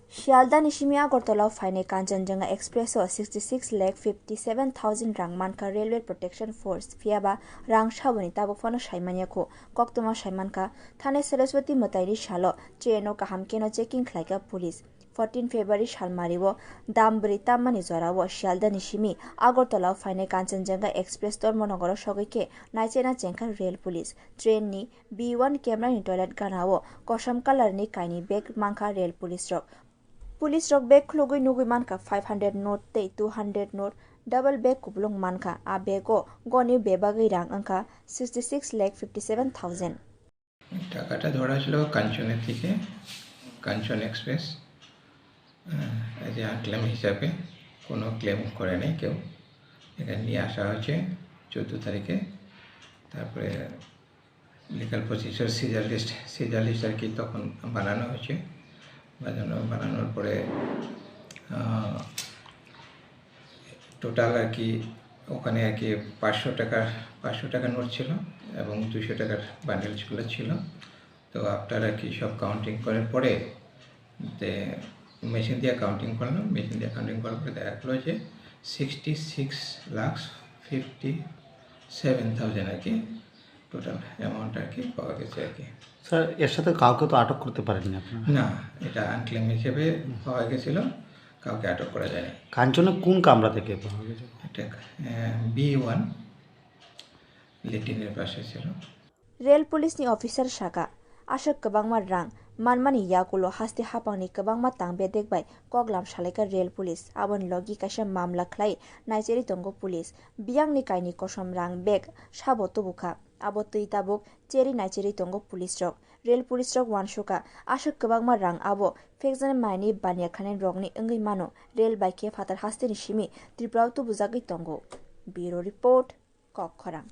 Sealdah ni simi Agartala phainai Kanchanjanga Express o 66,57,000 rang mankha Railway Protection Force Phiyabha rang saboni tabok fano manyakhu koktoma mankha thane Saraswati matairi salo train o kaham keno checking khlaika police 14 February salmariwo dambri tammani jorawo Sealdah ni simi Agartala phainai Kanchanjanga Express tormonogoro sogoike naicena chengkha rail police train ni B1 camra ni toilet gana o kosom color ni kainwi bag mangkha rail police rok Police rock bag khologwi nogwi mankha 500 note tei 200 note double bag kupulung mankha a bego goniwi bebagwi rang wngkha 66,57,000 টাকাটা ধরা ছিল কাঞ্চনের থেকে কাঞ্চন express as a unclaim হিসাবে কোনো claim করে নেই কেউ এখানে নিয়ে আসা হয়েছে 14 তারিখে তারপরে লিগাল প্রসিজার সিজার লিস্ট আর কি তখন বানানো হয়েছে বানানোর পরে টোটাল আর কি ওখানে আর কি 500 টাকার নোট ছিল এবং 200 টাকার বান্ডেলগুলো ছিল তো আফটার আর কি সব কাউন্টিং করার পরে মেশিন দিয়ে কাউন্টিং করলাম মেশিন দিয়ে কাউন্টিং করার পরে দেখা গেলো যে 66,57,000 আর কি টোটাল অ্যামাউন্ট আর কি পাওয়া গেছে আর কি স্যার এর সাথে কাউকে তো আটক করতে পারেননি আপনারা না এটা আনক্লেম হিসেবে পাওয়া গেছিল কাউকে আটক করা যায়নি কাঞ্চনে কোন কামরা থেকে পাওয়া গেছে এটা B1 লেটিনের পাশে ছিল Rail Police ni officer shaka ashak kabangma rang manmani yakulo haste hapangni kabangma tangbe dekbai koglam shalaika Rail Police abon logi kaisa mamla khlai naiceri tongo police biangni kaini kosom rang bag sabo tobukha abo tui tabok cheri naiceri tongo police rok Rail Police rok wanshoka ashak kabangma rang abo fekjane maini bania khane rokni wngwi mano rail bike phatar haste ni simi triprau tu bujagui tongo Bureau Report Kokkhorang